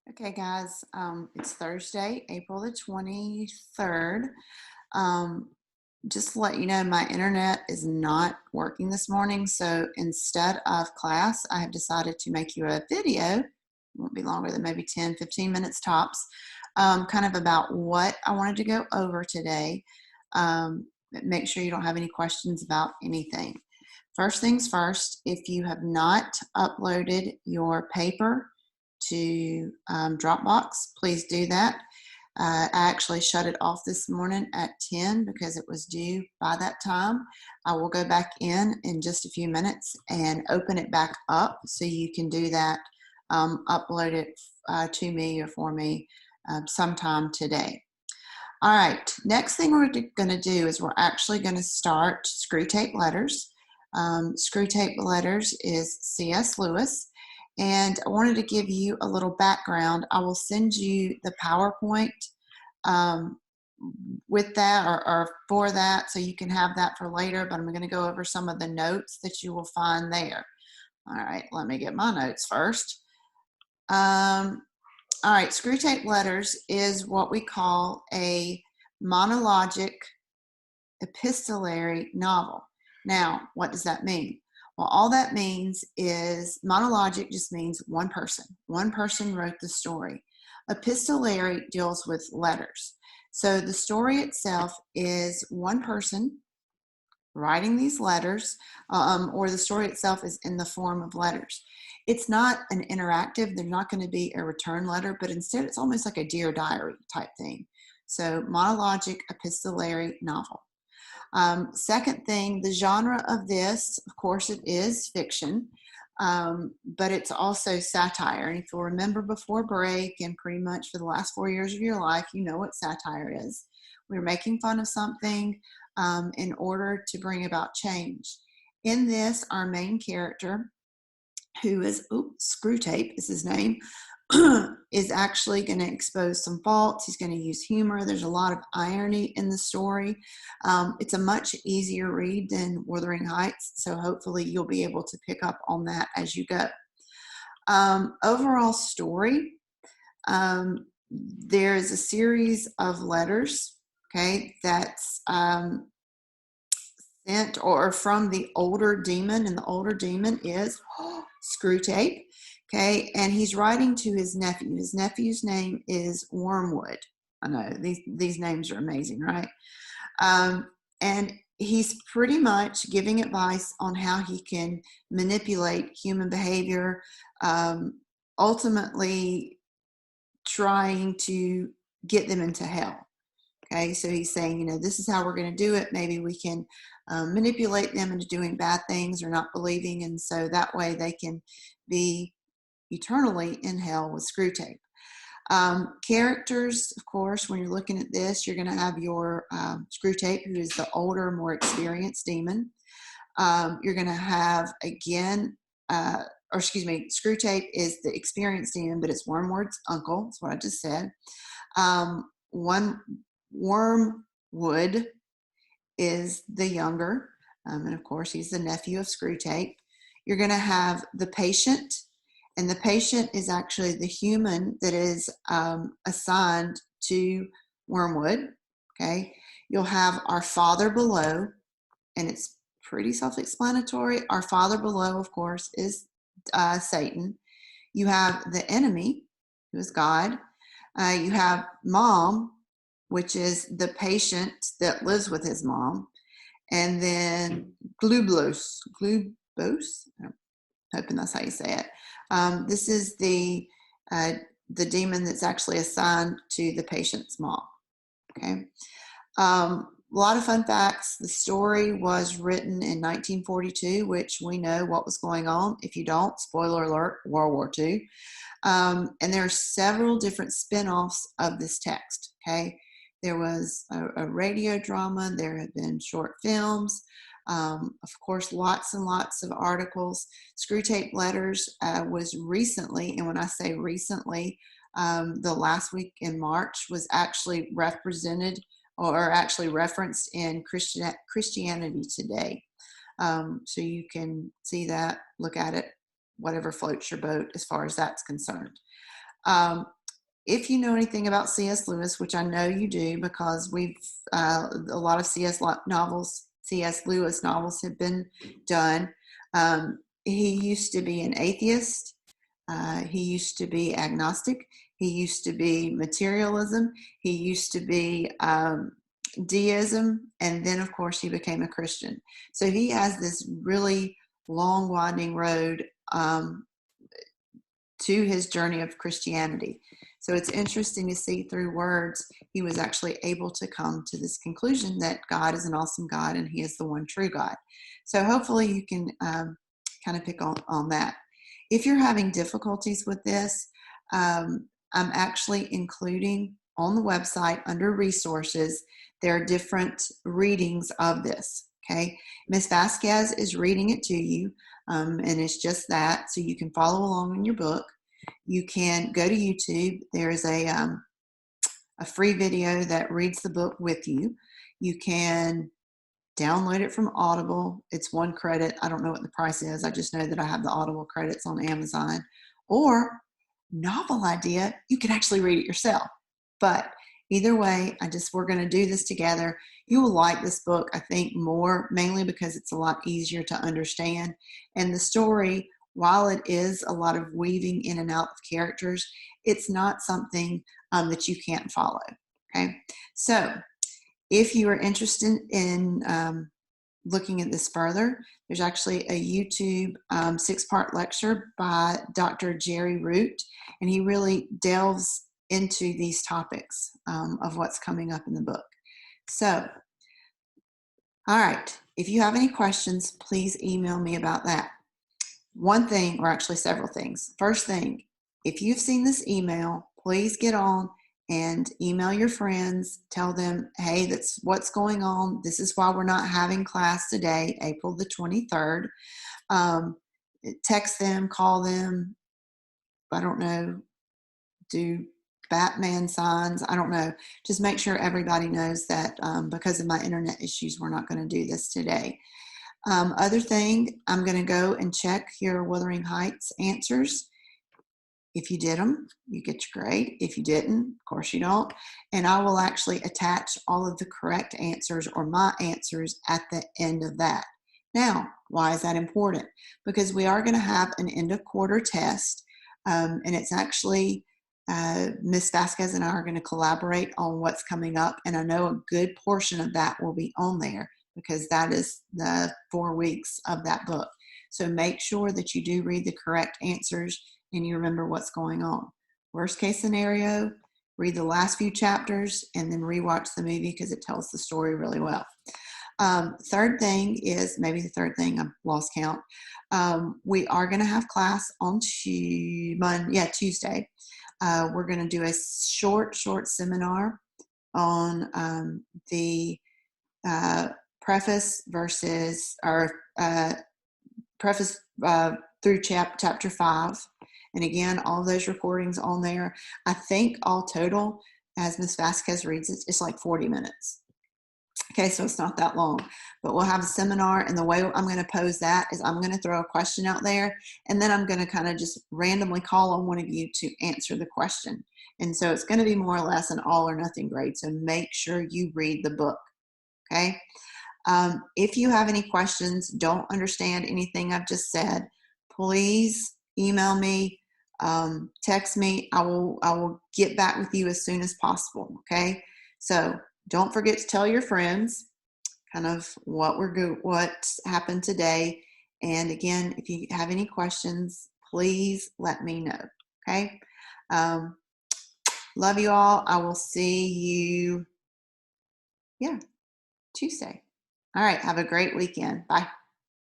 Okay, guys, it's Thursday, April the 23rd. Um, just to let you know, my internet is not working this morning. So instead of class, I have decided to make you a video. It won't be longer than maybe 10, 15 minutes tops, kind of about what I wanted to go over today. Make sure you don't have any questions about anything. First things first, if you have not uploaded your paper to Dropbox, please do that. I actually shut it off this morning at 10 because it was due by that time. I will go back in just a few minutes and open it back up so you can do that, upload it to me or for me sometime today. All right, next thing we're going to do is we're actually going to start Screwtape Letters. Screwtape Letters is C.S. Lewis, and I wanted to give you a little background. I will send you the PowerPoint um, with that or for that, so you can have that for later, but I'm going to go over some of the notes that you will find there. All right, let me get my notes first. All right, Screwtape Letters is what we call a monologic epistolary novel. Now, what does that mean? Well, all that means is monologic just means one person. One person wrote the story. Epistolary deals with letters. So the story itself is one person writing these letters, or the story itself is in the form of letters. It's not an interactive, there's not going to be a return letter, but instead it's almost like a Dear Diary type thing. So monologic epistolary novel. Second thing, the genre of this, of course, it is fiction, but it's also satire. And if you'll remember before break and pretty much for the last 4 years of your life, you know what satire is. We're making fun of something in order to bring about change. In this, our main character, who is Screwtape is his name, is actually going to expose some faults. He's going to use humor. There's a lot of irony in the story. It's a much easier read than Wuthering Heights, so hopefully you'll be able to pick up on that as you go. Overall story, there's a series of letters, okay, that's sent or from the older demon, and the older demon is Screwtape. Okay, and he's writing to his nephew. His nephew's name is Wormwood. I know these names are amazing, right? And he's pretty much giving advice on how he can manipulate human behavior, ultimately trying to get them into hell. Okay, so he's saying, this is how we're going to do it. Maybe we can manipulate them into doing bad things or not believing, and so that way they can be eternally in hell with Screwtape. Characters, of course, when you're looking at this, you're going to have your Screwtape, who is the older, more experienced demon. You're going to have, again, Screwtape is the experienced demon, but it's Wormwood's uncle. That's what I just said. Wormwood is the younger, and of course, he's the nephew of Screwtape. You're going to have the patient, and the patient is actually the human that is assigned to Wormwood. Okay, you'll have our Father Below, and it's pretty self-explanatory. Our Father Below, of course, is Satan. You have the enemy, who is God. You have Mom, which is the patient that lives with his mom. And then Glublos, I'm hoping that's how you say it. This is the demon that's actually assigned to the patient's mom. Okay. A lot of fun facts. The story was written in 1942, which we know what was going on. If you don't, spoiler alert, World War II. And there are several different spin-offs of this text. Okay. There was a radio drama. There have been short films. Of course, lots and lots of articles. Screwtape Letters was recently, and when I say recently, the last week in March was actually represented or actually referenced in Christianity Today. So you can see that, look at it, whatever floats your boat as far as that's concerned. if you know anything about C.S. Lewis, which I know you do because we've a lot of C.S. Lewis novels have been done. He used to be an atheist. He used to be agnostic. He used to be materialism. He used to be deism. And then, of course, he became a Christian. So he has this really long, winding road to his journey of Christianity. So it's interesting to see through words, he was actually able to come to this conclusion that God is an awesome God and he is the one true God. So hopefully you can kind of pick on that. If you're having difficulties with this, I'm actually including on the website under resources, there are different readings of this. Okay, Ms. Vasquez is reading it to you, and it's just that, so you can follow along in your book. You can go to YouTube. There's a free video that reads the book with you. You can download it from Audible. It's 1 credit. I don't know what the price is. I just know that I have the Audible credits on Amazon. Or novel idea, you can actually read it yourself. But either way, we're going to do this together. You will like this book, I think, more, mainly because it's a lot easier to understand. And the story, while it is a lot of weaving in and out of characters, it's not something that you can't follow. Okay, so if you are interested in looking at this further, there's actually a YouTube 6-part lecture by Dr. Jerry Root, and he really delves into these topics of what's coming up in the book. So, all right, if you have any questions, please email me about that. One thing, or actually several things. First thing, if you've seen this email, please get on and email your friends. Tell them, hey, that's what's going on. This is why we're not having class today, April the 23rd. Text them, call them. I don't know, do Batman signs. I don't know. Just make sure everybody knows that because of my internet issues, we're not going to do this today. Other thing, I'm going to go and check your Wuthering Heights answers. If you did them, you get your grade. If you didn't, of course you don't. And I will actually attach all of the correct answers or my answers at the end of that. Now, why is that important? Because we are going to have an end of quarter test, and it's actually Ms. Vasquez and I are going to collaborate on what's coming up, and I know a good portion of that will be on there because that is the 4 weeks of that book. So make sure that you do read the correct answers and you remember what's going on. Worst case scenario, read the last few chapters and then rewatch the movie because it tells the story really well. Third thing is, maybe the third thing, I've lost count. We are going to have class on Tuesday. We're going to do a short seminar on the preface versus, or preface through chapter 5. And again, all those recordings on there. I think all total, as Ms. Vasquez reads it, it's like 40 minutes. Okay, so it's not that long, but we'll have a seminar, and the way I'm going to pose that is I'm going to throw a question out there, and then I'm going to kind of just randomly call on one of you to answer the question. And so it's going to be more or less an all or nothing grade, so make sure you read the book, okay? If you have any questions, don't understand anything I've just said, please email me, text me. I will get back with you as soon as possible, okay? So don't forget to tell your friends kind of what happened today. And again, if you have any questions, please let me know, okay? Love you all. I will see you, Tuesday. All right, have a great weekend. Bye.